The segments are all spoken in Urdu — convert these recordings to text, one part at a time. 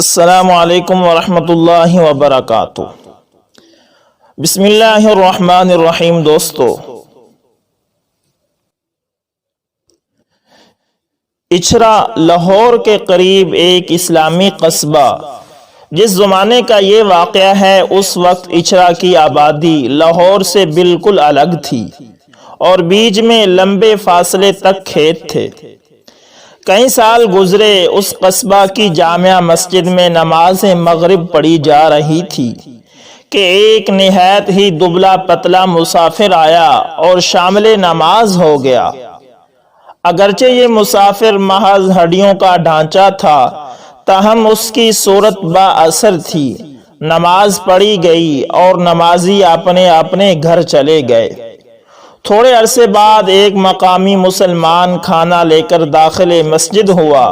السلام علیکم ورحمۃ اللہ وبرکاتہ۔ بسم اللہ الرحمن الرحیم۔ دوستو، اچھرا لاہور کے قریب ایک اسلامی قصبہ جس زمانے کا یہ واقعہ ہے، اس وقت اچھرا کی آبادی لاہور سے بالکل الگ تھی اور بیچ میں لمبے فاصلے تک کھیت تھے۔ کئی سال گزرے، اس قصبہ کی جامع مسجد میں نماز مغرب پڑھی جا رہی تھی کہ ایک نہایت ہی دبلا پتلا مسافر آیا اور شامل نماز ہو گیا۔ اگرچہ یہ مسافر محض ہڈیوں کا ڈھانچہ تھا، تاہم اس کی صورت با اثر تھی۔ نماز پڑھی گئی اور نمازی اپنے اپنے گھر چلے گئے۔ تھوڑے عرصے بعد ایک مقامی مسلمان کھانا لے کر داخل مسجد ہوا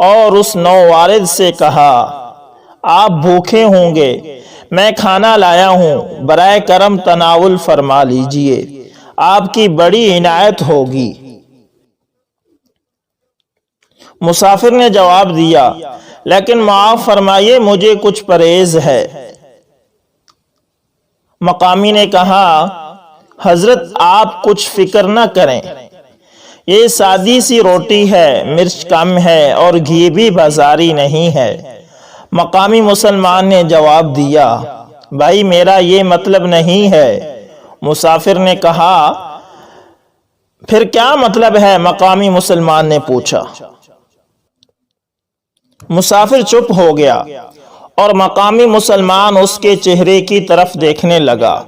اور اس نووارد سے کہا، آپ بھوکے ہوں گے، میں کھانا لایا ہوں، برائے کرم تناول فرما لیجئے، آپ کی بڑی عنایت ہوگی۔ مسافر نے جواب دیا، لیکن معاف فرمائیے، مجھے کچھ پرہیز ہے۔ مقامی نے کہا، حضرت آپ کچھ فکر نہ کریں، یہ سادی سی روٹی ہے، مرچ کم ہے اور گھی بھی بازاری نہیں ہے۔ مقامی مسلمان نے جواب دیا، بھائی میرا یہ مطلب نہیں ہے۔ مسافر نے کہا، پھر کیا مطلب ہے؟ مقامی مسلمان نے پوچھا۔ مسافر چپ ہو گیا اور مقامی مسلمان اس کے چہرے کی طرف دیکھنے لگا۔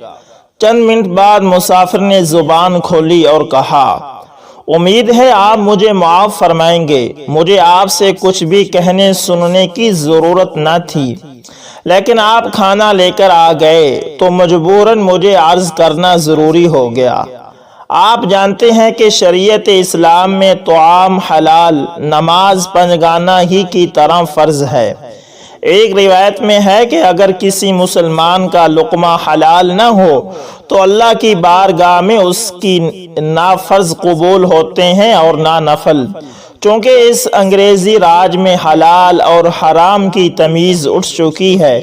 چند منٹ بعد مسافر نے زبان کھولی اور کہا، امید ہے آپ مجھے معاف فرمائیں گے، مجھے آپ سے کچھ بھی کہنے سننے کی ضرورت نہ تھی، لیکن آپ کھانا لے کر آ گئے تو مجبوراً مجھے عرض کرنا ضروری ہو گیا۔ آپ جانتے ہیں کہ شریعت اسلام میں طعام حلال، نماز پنجگانہ ہی کی طرح فرض ہے۔ ایک روایت میں ہے کہ اگر کسی مسلمان کا لقمہ حلال نہ ہو تو اللہ کی بارگاہ میں اس کی نہ فرض قبول ہوتے ہیں اور نہ نفل۔ چونکہ اس انگریزی راج میں حلال اور حرام کی تمیز اٹھ چکی ہے،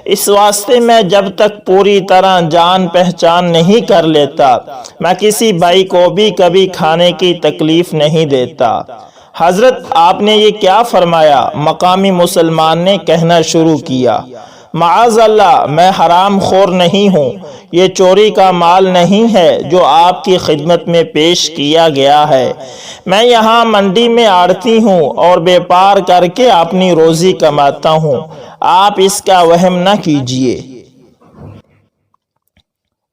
اس واسطے میں جب تک پوری طرح جان پہچان نہیں کر لیتا، میں کسی بھائی کو بھی کبھی کھانے کی تکلیف نہیں دیتا۔ حضرت آپ نے یہ کیا فرمایا؟ مقامی مسلمان نے کہنا شروع کیا، معاذ اللہ، میں حرام خور نہیں ہوں، یہ چوری کا مال نہیں ہے جو آپ کی خدمت میں پیش کیا گیا ہے۔ میں یہاں منڈی میں آڑتی ہوں اور بیپار کر کے اپنی روزی کماتا ہوں، آپ اس کا وہم نہ کیجیے۔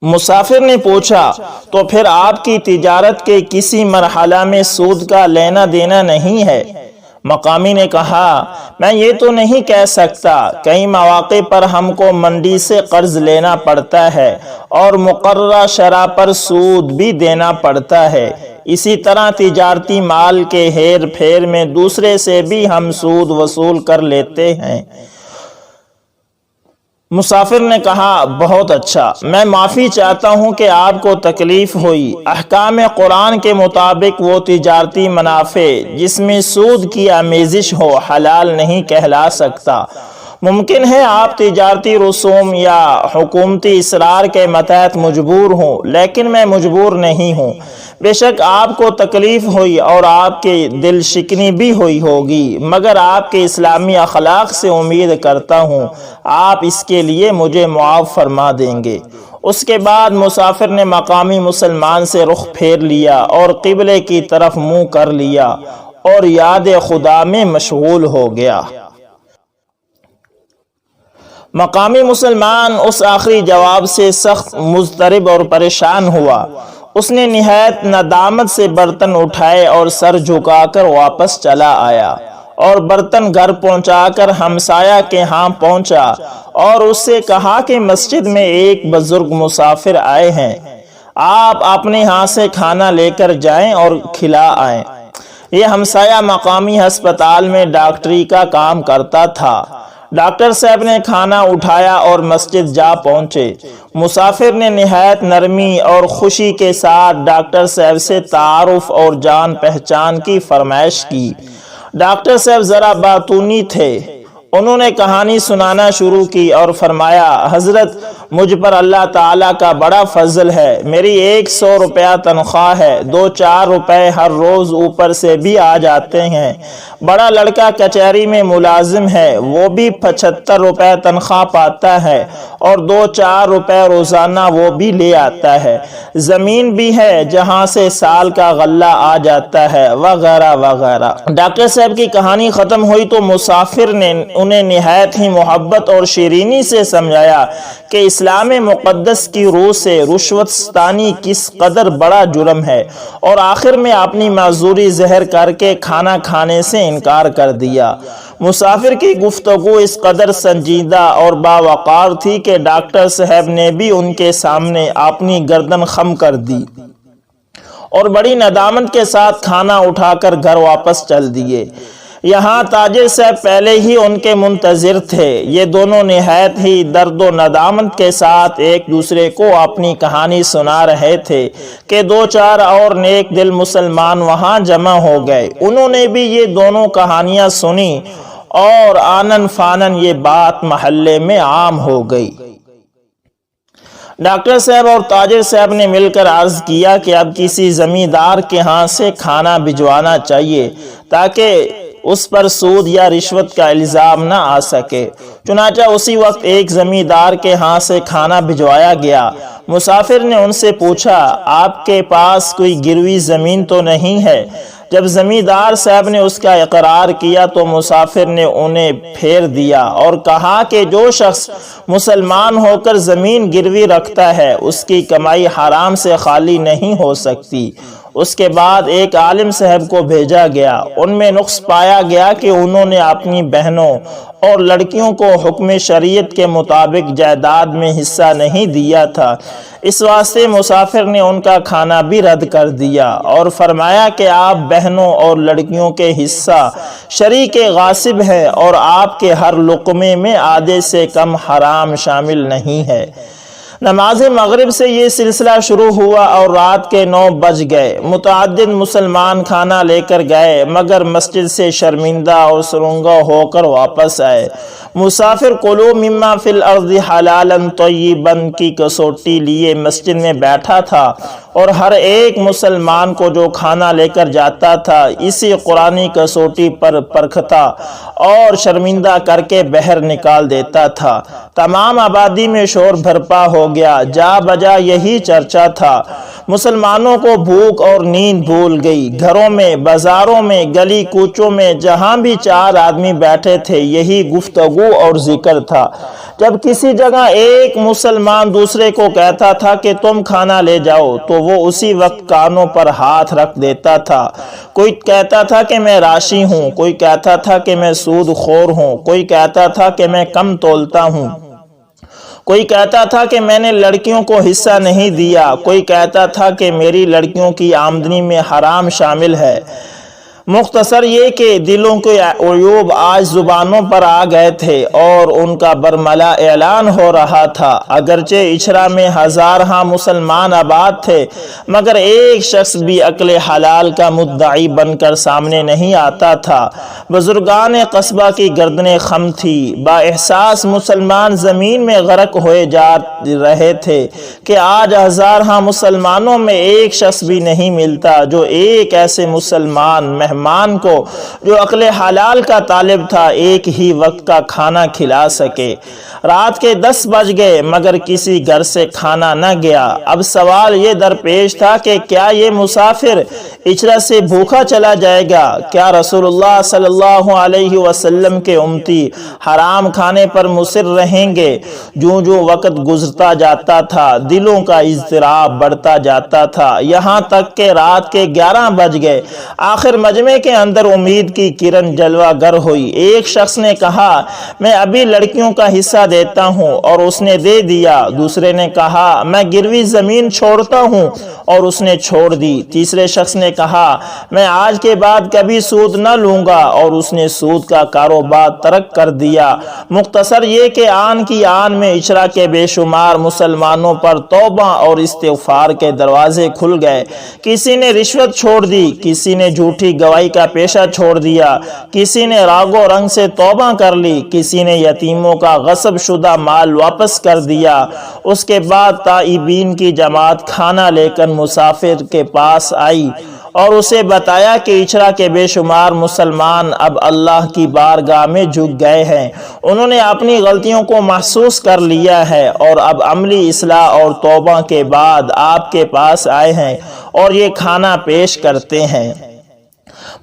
مسافر نے پوچھا، تو پھر آپ کی تجارت کے کسی مرحلہ میں سود کا لینا دینا نہیں ہے؟ مقامی نے کہا، میں یہ تو نہیں کہہ سکتا، کئی مواقع پر ہم کو منڈی سے قرض لینا پڑتا ہے اور مقررہ شرح پر سود بھی دینا پڑتا ہے۔ اسی طرح تجارتی مال کے ہیر پھیر میں دوسرے سے بھی ہم سود وصول کر لیتے ہیں۔ مسافر نے کہا، بہت اچھا، میں معافی چاہتا ہوں کہ آپ کو تکلیف ہوئی۔ احکام قرآن کے مطابق وہ تجارتی منافع جس میں سود کی آمیزش ہو حلال نہیں کہلا سکتا۔ ممکن ہے آپ تجارتی رسوم یا حکومتی اصرار کے متحد مجبور ہوں، لیکن میں مجبور نہیں ہوں۔ بے شک آپ کو تکلیف ہوئی اور آپ کے دل شکنی بھی ہوئی ہوگی، مگر آپ کے اسلامی اخلاق سے امید کرتا ہوں آپ اس کے لیے مجھے معاف فرما دیں گے۔ اس کے بعد مسافر نے مقامی مسلمان سے رخ پھیر لیا اور قبلے کی طرف منہ کر لیا اور یاد خدا میں مشغول ہو گیا۔ مقامی مسلمان اس آخری جواب سے سخت مضطرب اور پریشان ہوا۔ اس نے نہایت ندامت سے برتن اٹھائے اور سر جھکا کر واپس چلا آیا اور برتن گھر پہنچا کر ہمسایہ کے ہاں پہنچا اور اس سے کہا کہ مسجد میں ایک بزرگ مسافر آئے ہیں، آپ اپنے ہاں سے کھانا لے کر جائیں اور کھلا آئیں۔ یہ ہمسایہ مقامی ہسپتال میں ڈاکٹری کا کام کرتا تھا۔ ڈاکٹر صاحب نے کھانا اٹھایا اور مسجد جا پہنچے۔ مسافر نے نہایت نرمی اور خوشی کے ساتھ ڈاکٹر صاحب سے تعارف اور جان پہچان کی فرمائش کی۔ ڈاکٹر صاحب ذرا باتونی تھے، انہوں نے کہانی سنانا شروع کی اور فرمایا حضرت مجھ پر اللہ تعالیٰ کا بڑا فضل ہے، میری 100 روپیہ تنخواہ ہے، 2-4 روپے ہر روز اوپر سے بھی آ جاتے ہیں۔ بڑا لڑکا کچہری میں ملازم ہے، وہ بھی 75 روپے تنخواہ پاتا ہے اور 2-4 روپے روزانہ وہ بھی لے آتا ہے۔ زمین بھی ہے جہاں سے سال کا غلہ آ جاتا ہے، وغیرہ وغیرہ۔ ڈاکٹر صاحب کی کہانی ختم ہوئی تو مسافر نے انہیں نہایت ہی محبت اور شیرینی سے سمجھایا کہ اسلام مقدس کی روح سے رشوت ستانی کس قدر بڑا جرم ہے، اور آخر میں اپنی معذوری ظاہر کر کے کھانا کھانے سے انکار کر دیا۔ مسافر کی گفتگو اس قدر سنجیدہ اور باوقار تھی کہ ڈاکٹر صاحب نے بھی ان کے سامنے اپنی گردن خم کر دی اور بڑی ندامت کے ساتھ کھانا اٹھا کر گھر واپس چل دیے۔ یہاں تاجر صاحب پہلے ہی ان کے منتظر تھے۔ یہ دونوں نہایت ہی درد و ندامت کے ساتھ ایک دوسرے کو اپنی کہانی سنا رہے تھے کہ 2-4 اور نیک دل مسلمان وہاں جمع ہو گئے۔ انہوں نے بھی یہ دونوں کہانیاں سنی اور آنن فانن یہ بات محلے میں عام ہو گئی۔ ڈاکٹر صاحب اور تاجر صاحب نے مل کر عرض کیا کہ اب کسی زمیندار کے ہاں سے کھانا بھجوانا چاہیے تاکہ اس پر سود یا رشوت کا الزام نہ آ سکے۔ چنانچہ اسی وقت ایک زمیندار کے ہاں سے کھانا بھجوایا گیا۔ مسافر نے ان سے پوچھا آپ کے پاس کوئی گروی زمین تو نہیں ہے؟ جب زمیندار صاحب نے اس کا اقرار کیا تو مسافر نے انہیں پھیر دیا اور کہا کہ جو شخص مسلمان ہو کر زمین گروی رکھتا ہے اس کی کمائی حرام سے خالی نہیں ہو سکتی۔ اس کے بعد ایک عالم صاحب کو بھیجا گیا۔ ان میں نقص پایا گیا کہ انہوں نے اپنی بہنوں اور لڑکیوں کو حکم شریعت کے مطابق جائیداد میں حصہ نہیں دیا تھا۔ اس واسطے مسافر نے ان کا کھانا بھی رد کر دیا اور فرمایا کہ آپ بہنوں اور لڑکیوں کے حصہ شریک غاصب ہیں اور آپ کے ہر لقمے میں آدھے سے کم حرام شامل نہیں ہے۔ نماز مغرب سے یہ سلسلہ شروع ہوا اور رات کے 9 بج گئے۔ متعدد مسلمان کھانا لے کر گئے مگر مسجد سے شرمندہ اور سرنگا ہو کر واپس آئے۔ مسافر کلوا مما فی الارض حلالا طیبا کی کسوٹی لیے مسجد میں بیٹھا تھا اور ہر ایک مسلمان کو جو کھانا لے کر جاتا تھا اسی قرآنی کسوٹی پر پرکھتا اور شرمندہ کر کے باہر نکال دیتا تھا۔ تمام آبادی میں شور بھرپا ہو گیا، جا بجا یہی چرچا تھا۔ مسلمانوں کو بھوک اور نیند بھول گئی۔ گھروں میں، بازاروں میں، گلی کوچوں میں جہاں بھی 4 آدمی بیٹھے تھے یہی گفتگو اور ذکر تھا۔ جب کسی جگہ ایک مسلمان دوسرے کو کہتا تھا کہ تم کھانا لے جاؤ تو وہ اسی وقت کانوں پر ہاتھ رکھ دیتا تھا۔ کوئی کہتا تھا کہ میں راشی ہوں، کوئی کہتا تھا کہ میں سود خور ہوں، کوئی کہتا تھا کہ میں کم تولتا ہوں، کوئی کہتا تھا کہ میں نے لڑکیوں کو حصہ نہیں دیا، کوئی کہتا تھا کہ میری لڑکیوں کی آمدنی میں حرام شامل ہے۔ مختصر یہ کہ دلوں کے عیوب آج زبانوں پر آ گئے تھے اور ان کا برملا اعلان ہو رہا تھا۔ اگرچہ اچھرا میں ہزارہا مسلمان آباد تھے مگر ایک شخص بھی عقل حلال کا مدعی بن کر سامنے نہیں آتا تھا۔ بزرگان قصبہ کی گردنیں خم تھی۔ با احساس مسلمان زمین میں غرق ہوئے جا رہے تھے کہ آج ہزارہا مسلمانوں میں ایک شخص بھی نہیں ملتا جو ایک ایسے مسلمان مہمان کو جو عقل حلال کا طالب تھا ایک ہی وقت کا کھانا کھلا سکے۔ رات کے 10 بج گئے مگر کسی گھر سے کھانا نہ گیا۔ اب سوال یہ درپیش تھا کہ کیا یہ مسافر اچرا سے بھوکا چلا جائے گا؟ کیا رسول اللہ صلی اللہ علیہ وسلم کے امتی حرام کھانے پر مصر رہیں گے؟ جو وقت گزرتا جاتا تھا دلوں کا اضطراب بڑھتا جاتا تھا، یہاں تک کہ رات کے 11 بج گئے۔ آخر مجمع کے اندر امید کی کرن جلوہ گر ہوئی۔ ایک شخص نے کہا میں ابھی لڑکیوں کا حصہ دیتا ہوں اور اس نے دے دیا۔ دوسرے نے کہا میں گروی زمین چھوڑتا ہوں اور اس نے چھوڑ دی۔ تیسرے شخص نے کہا میں آج کے بعد کبھی سود نہ لوں گا اور اس نے سود کا کاروبار ترک کر دیا۔ مختصر یہ کہ آن کی آن میں اچرا کے بے شمار مسلمانوں پر توبہ اور استغفار کے دروازے کھل گئے۔ کسی نے رشوت چھوڑ دی، کسی نے جھوٹی گواہی گواہی کا پیشہ چھوڑ دیا، کسی نے راگ و رنگ سے توبہ کر لی، کسی نے یتیموں کا غصب شدہ مال واپس کر دیا۔ اس کے بعد تائبین کی جماعت کھانا لے کر مسافر کے پاس آئی اور اسے بتایا کہ اچھرا کے بے شمار مسلمان اب اللہ کی بارگاہ میں جھک گئے ہیں، انہوں نے اپنی غلطیوں کو محسوس کر لیا ہے اور اب عملی اصلاح اور توبہ کے بعد آپ کے پاس آئے ہیں اور یہ کھانا پیش کرتے ہیں۔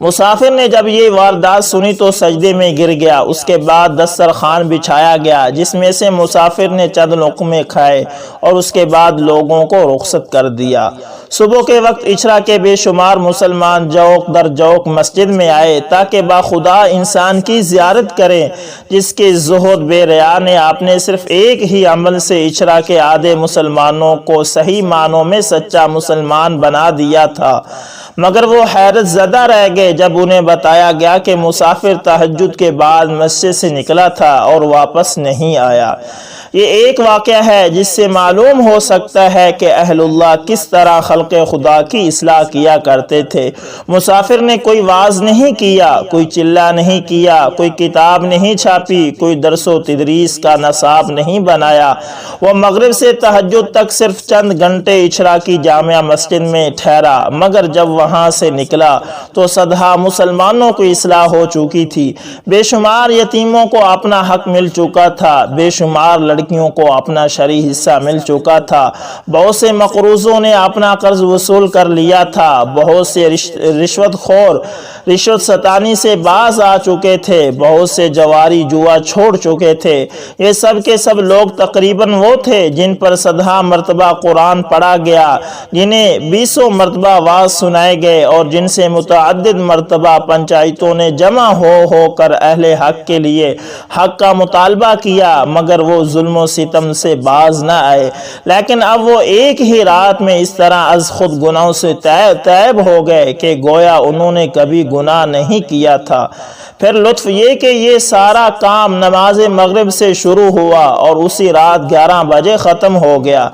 مسافر نے جب یہ واردات سنی تو سجدے میں گر گیا۔ اس کے بعد دسترخوان بچھایا گیا جس میں سے مسافر نے چند لقمے کھائے اور اس کے بعد لوگوں کو رخصت کر دیا۔ صبح کے وقت اچھرا کے بے شمار مسلمان جوق در جوق مسجد میں آئے تاکہ باخدا انسان کی زیارت کریں جس کے زہد بے ریا نے آپ نے صرف ایک ہی عمل سے اچھرا کے آدھے مسلمانوں کو صحیح معنوں میں سچا مسلمان بنا دیا تھا، مگر وہ حیرت زدہ رہ گئے جب انہیں بتایا گیا کہ مسافر تہجد کے بعد مسجد سے نکلا تھا اور واپس نہیں آیا۔ یہ ایک واقعہ ہے جس سے معلوم ہو سکتا ہے کہ اہل اللہ کس طرح خلق خدا کی اصلاح کیا کرتے تھے۔ مسافر نے کوئی واعظ نہیں کیا، کوئی چلہ نہیں کیا، کوئی کتاب نہیں چھاپی، کوئی درس و تدریس کا نصاب نہیں بنایا۔ وہ مغرب سے تہجد تک صرف چند گھنٹے اچھرا کی جامع مسجد میں ٹھہرا، مگر جب وہاں سے نکلا تو صدہا مسلمانوں کی اصلاح ہو چکی تھی، بے شمار یتیموں کو اپنا حق مل چکا تھا، بے شمار لڑکیوں کو اپنا شرعی حصہ مل چکا تھا، بہت سے مقروضوں نے اپنا قرض وصول کر لیا تھا، بہت سے رشوت خور رشوت ستانی سے باز آ چکے تھے، بہت سے جواری جوا چھوڑ چکے تھے۔ یہ سب کے سب لوگ تقریباً وہ تھے جن پر صدہا مرتبہ قرآن پڑھا گیا، جنہیں 20 مرتبہ واعظ سنائے گئے اور جن سے متعدد مرتبہ پنچایتوں نے جمع ہو کر اہل حق کے لیے حق کا مطالبہ کیا، مگر وہ ظلم و ستم سے باز نہ آئے۔ لیکن اب وہ ایک ہی رات میں اس طرح از خود گناہوں سے تائب ہو گئے کہ گویا انہوں نے کبھی گناہ نہیں کیا تھا۔ پھر لطف یہ کہ یہ سارا کام نماز مغرب سے شروع ہوا اور اسی رات 11 بجے ختم ہو گیا۔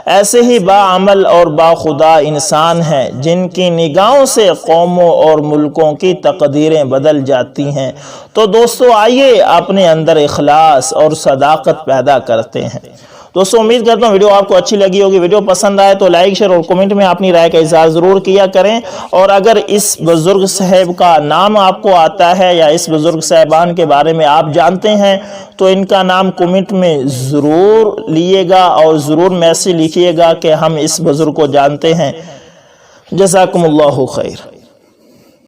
ایسے ہی باعمل اور باخدا انسان ہیں جن کی نگاہوں سے قوموں اور ملکوں کی تقدیریں بدل جاتی ہیں۔ تو دوستو آئیے اپنے اندر اخلاص اور صداقت پیدا کرتے ہیں۔ دوستو امید کرتا ہوں ویڈیو آپ کو اچھی لگی ہوگی۔ ویڈیو پسند آئے تو لائک شیئر اور کمنٹ میں اپنی رائے کا اظہار ضرور کیا کریں، اور اگر اس بزرگ صاحب کا نام آپ کو آتا ہے یا اس بزرگ صاحبان کے بارے میں آپ جانتے ہیں تو ان کا نام کمنٹ میں ضرور لیے گا اور ضرور میسج لکھیے گا کہ ہم اس بزرگ کو جانتے ہیں۔ جزاکم اللہ خیر۔